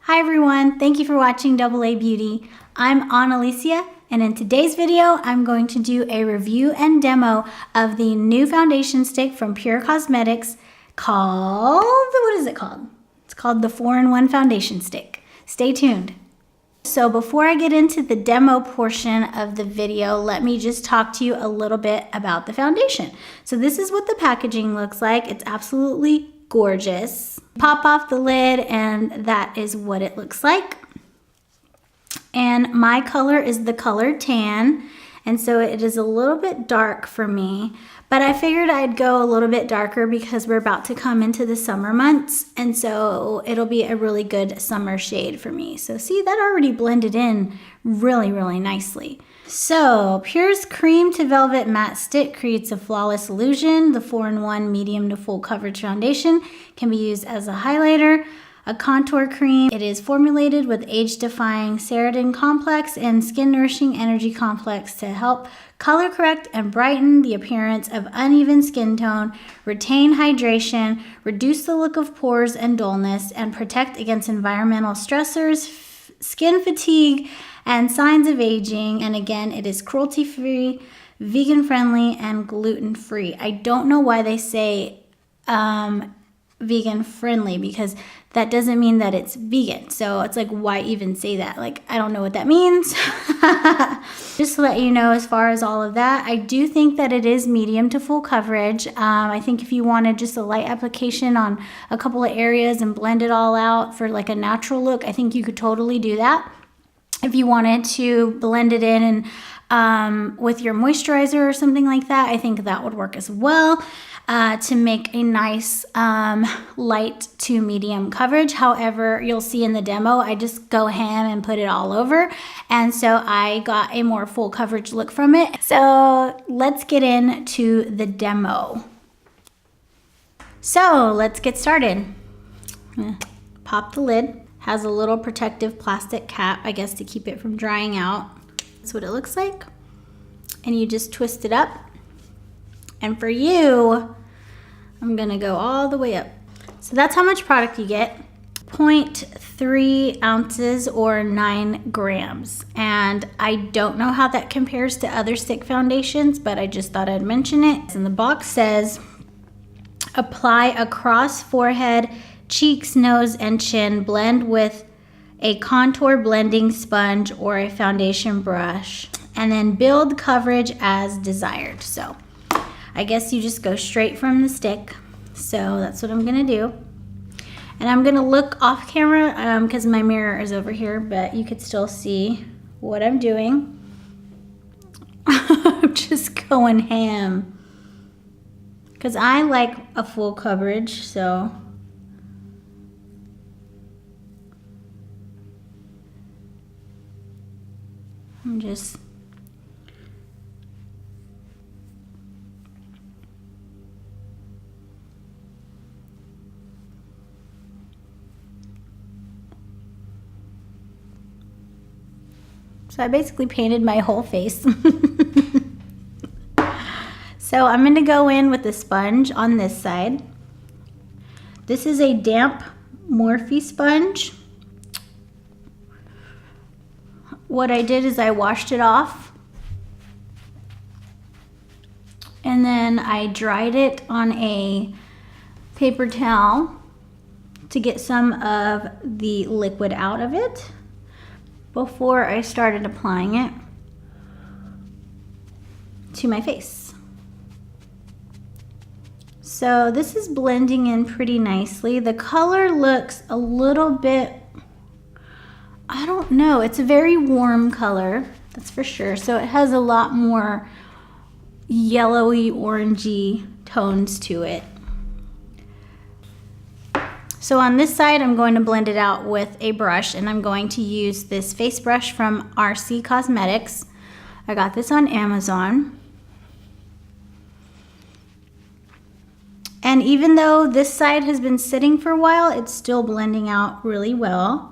Hi everyone, thank you for watching AA Beauty. I'm Annalicia, and in today's video, I'm going to do a review and demo of the new foundation stick from Pur Cosmetics called, what is it called? It's called the 4-in-1 Foundation Stick. Stay tuned. So before I get into the demo portion of the video, let me just talk to you a little bit about the foundation. So this is what the packaging looks like. It's absolutely gorgeous. Pop off the lid and that is what it looks like. And my color is the color tan, and so it is a little bit dark for me, but I figured I'd go a little bit darker because we're about to come into the summer months, and so it'll be a really good summer shade for me. So see, that already blended in really nicely. So Pur's cream to velvet matte stick creates a flawless illusion. The 4-in-1 medium to full coverage foundation can be used as a highlighter, a contour cream. It is formulated with age-defying Ceratin complex and skin-nourishing energy complex to help color correct and brighten the appearance of uneven skin tone, retain hydration, reduce the look of pores and dullness, and protect against environmental stressors, skin fatigue, and signs of aging. And again, it is cruelty-free, vegan-friendly, and gluten-free. I don't know why they say vegan-friendly, because that doesn't mean that it's vegan. So it's like, why even say that? Like, I don't know what that means. Just to let you know, as far as all of that, I do think that it is medium to full coverage. I think if you wanted just a light application on a couple of areas and blend it all out for like a natural look, I think you could totally do that. If you wanted to blend it in and with your moisturizer or something like that, I think that would work as well to make a nice light to medium coverage. However, you'll see in the demo, I just go ham and put it all over. And so I got a more full coverage look from it. So let's get into the demo. So let's get started. Pop the lid. Has a little protective plastic cap, I guess, to keep it from drying out. That's what it looks like. And you just twist it up. And for you, I'm gonna go all the way up. So that's how much product you get. 0.3 ounces or 9 grams. And I don't know how that compares to other stick foundations, but I just thought I'd mention it. And the box says, apply across forehead, cheeks, nose, and chin. Blend with a contour blending sponge or a foundation brush, and then build coverage as desired. So I guess you just go straight from the stick. So that's what I'm gonna do. And I'm gonna look off camera because my mirror is over here, but you could still see what I'm doing. I'm just going ham because I like a full coverage, so I'm just so I basically painted my whole face. So I'm going to go in with the sponge on this side. This is a damp Morphe sponge. What I did is I washed it off and then I dried it on a paper towel to get some of the liquid out of it before I started applying it to my face. So this is blending in pretty nicely. The color looks a little bit, I don't know, it's a very warm color, that's for sure. So it has a lot more yellowy, orangey tones to it. So on this side, I'm going to blend it out with a brush, and I'm going to use this face brush from Pur Cosmetics. I got this on Amazon. And even though this side has been sitting for a while, it's still blending out really well.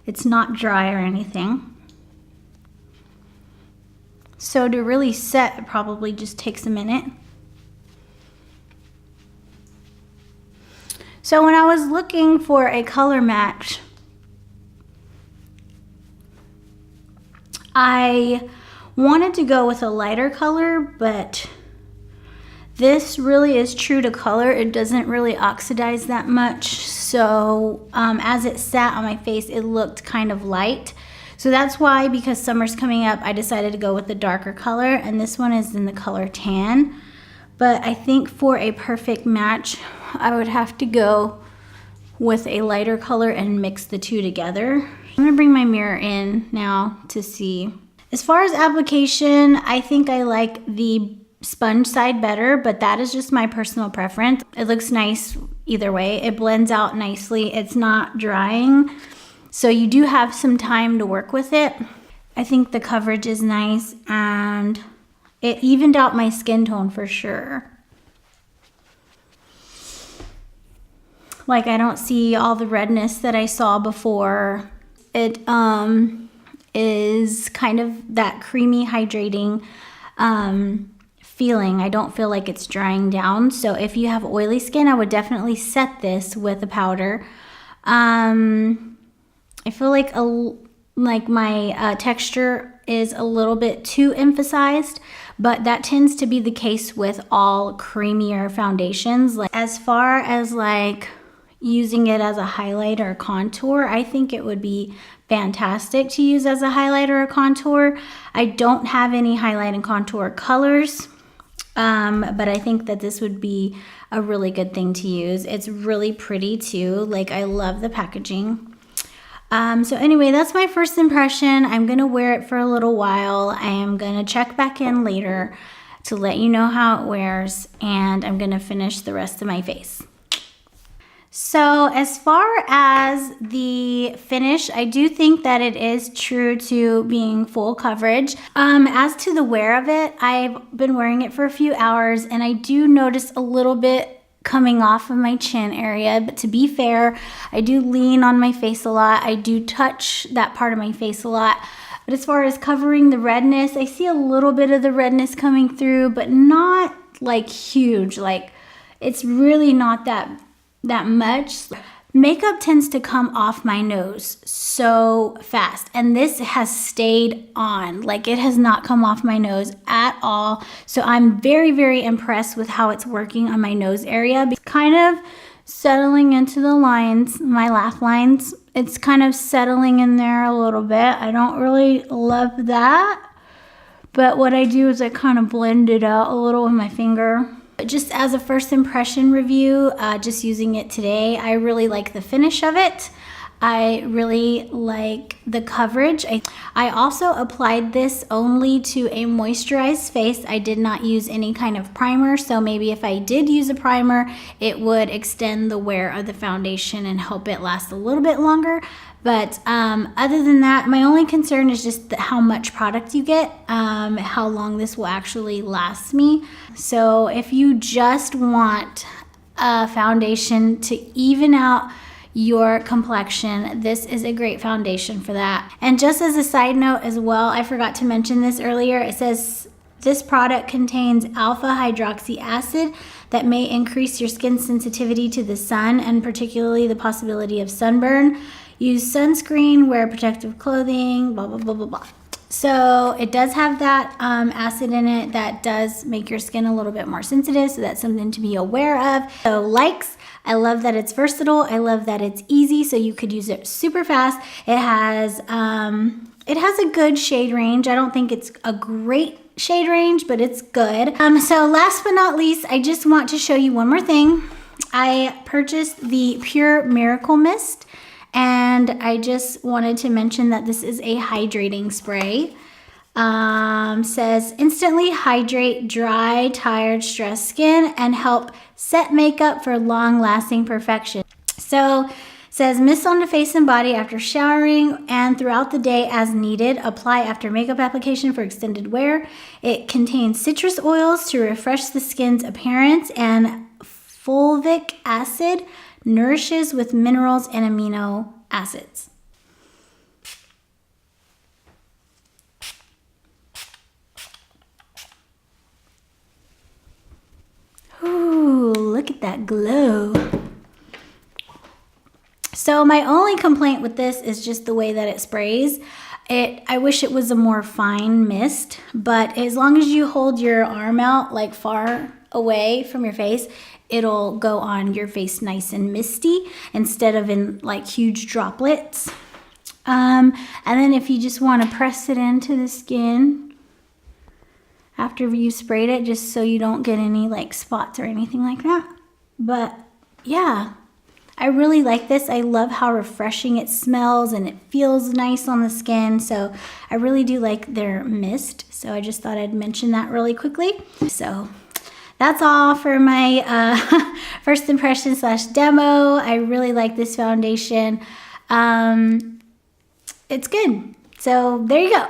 It's not dry or anything. So to really set, it probably just takes a minute. So when I was looking for a color match I wanted to go with a lighter color, but this really is true to color. It doesn't really oxidize that much. So as it sat on my face, it looked kind of light. So that's why, because summer's coming up, I decided to go with the darker color, and this one is in the color tan. But I think for a perfect match, I would have to go with a lighter color and mix the two together. I'm gonna bring my mirror in now to see. As far as application, I think I like the sponge side better, but that is just my personal preference. It looks nice either way. It blends out nicely. It's not drying, so you do have some time to work with it. I think the coverage is nice, and it evened out my skin tone for sure. Like, I don't see all the redness that I saw before. It is kind of that creamy, hydrating feeling. I don't feel like it's drying down. So if you have oily skin, I would definitely set this with a powder. I feel like my texture is a little bit too emphasized, but that tends to be the case with all creamier foundations. Like, as far as like using it as a highlight or contour, I think it would be fantastic to use as a highlight or a contour. I don't have any highlight and contour colors, but I think that this would be a really good thing to use. It's really pretty too. Like, I love the packaging. So anyway, that's my first impression. I'm gonna wear it for a little while. I am gonna check back in later to let you know how it wears, and I'm gonna finish the rest of my face. So as far as the finish, I do think that it is true to being full coverage. As to the wear of it, I've been wearing it for a few hours, and I do notice a little bit coming off of my chin area. But to be fair, I do lean on my face a lot. I do touch that part of my face a lot. But as far as covering the redness, I see a little bit of the redness coming through, but not like huge. Like, it's really not that much. Makeup tends to come off my nose so fast, and this has stayed on. Like, it has not come off my nose at all. So I'm very, very impressed with how it's working on my nose area. It's kind of settling into the lines, my laugh lines. It's kind of settling in there a little bit. I don't really love that, but what I do is I kind of blend it out a little with my finger. Just as a first impression review, just using it today, I really like the finish of it. I really like the coverage. I also applied this only to a moisturized face. I did not use any kind of primer, so maybe if I did use a primer, it would extend the wear of the foundation and help it last a little bit longer. But other than that, my only concern is just how much product you get, how long this will actually last me. So if you just want a foundation to even out your complexion, this is a great foundation for that. And just as a side note as well, I forgot to mention this earlier. It says this product contains alpha hydroxy acid that may increase your skin sensitivity to the sun, and particularly the possibility of sunburn. Use sunscreen, wear protective clothing, blah, blah, blah, blah, blah. So it does have that acid in it that does make your skin a little bit more sensitive, so that's something to be aware of. So likes, I love that it's versatile. I love that it's easy, so you could use it super fast. It has a good shade range. I don't think it's a great shade range, but it's good. So last but not least, I just want to show you one more thing. I purchased the Pure Miracle Mist, and I just wanted to mention that this is a hydrating spray. Says instantly hydrate dry, tired, stressed skin and help set makeup for long-lasting perfection. So says mist on the face and body after showering and throughout the day as needed. Apply after makeup application for extended wear. It contains citrus oils to refresh the skin's appearance, and fulvic acid nourishes with minerals and amino acids. Ooh, look at that glow. So my only complaint with this is just the way that it sprays. I wish it was a more fine mist, but as long as you hold your arm out like far away from your face, it'll go on your face nice and misty instead of in like huge droplets. And then if you just want to press it into the skin after you sprayed it, just so you don't get any like spots or anything like that. But yeah, I really like this. I love how refreshing it smells and it feels nice on the skin. So I really do like their mist. So I just thought I'd mention that really quickly. So that's all for my first impression / demo. I really like this foundation. It's good. So there you go.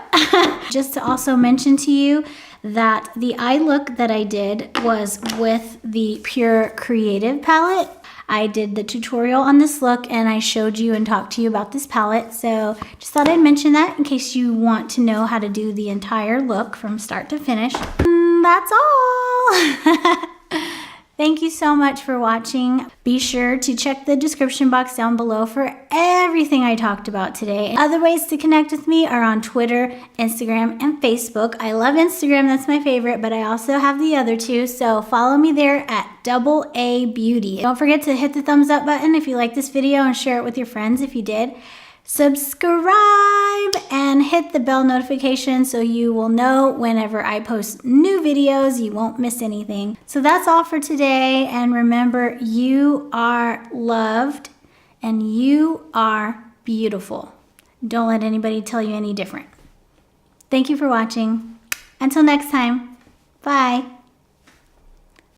Just to also mention to you that the eye look that I did was with the Pure Creative palette. I did the tutorial on this look and I showed you and talked to you about this palette. So just thought I'd mention that in case you want to know how to do the entire look from start to finish. And that's all. Thank you so much for watching. Be sure to check the description box down below for everything I talked about today. Other ways to connect with me are on Twitter, Instagram, and Facebook. I love Instagram, that's my favorite, but I also have the other two, so follow me there at AA Beauty. Don't forget to hit the thumbs up button if you like this video and share it with your friends if you did. Subscribe and hit the bell notification so you will know whenever I post new videos. You won't miss anything. So that's all for today. And remember, you are loved and you are beautiful. Don't let anybody tell you any different. Thank you for watching. Until next time, bye.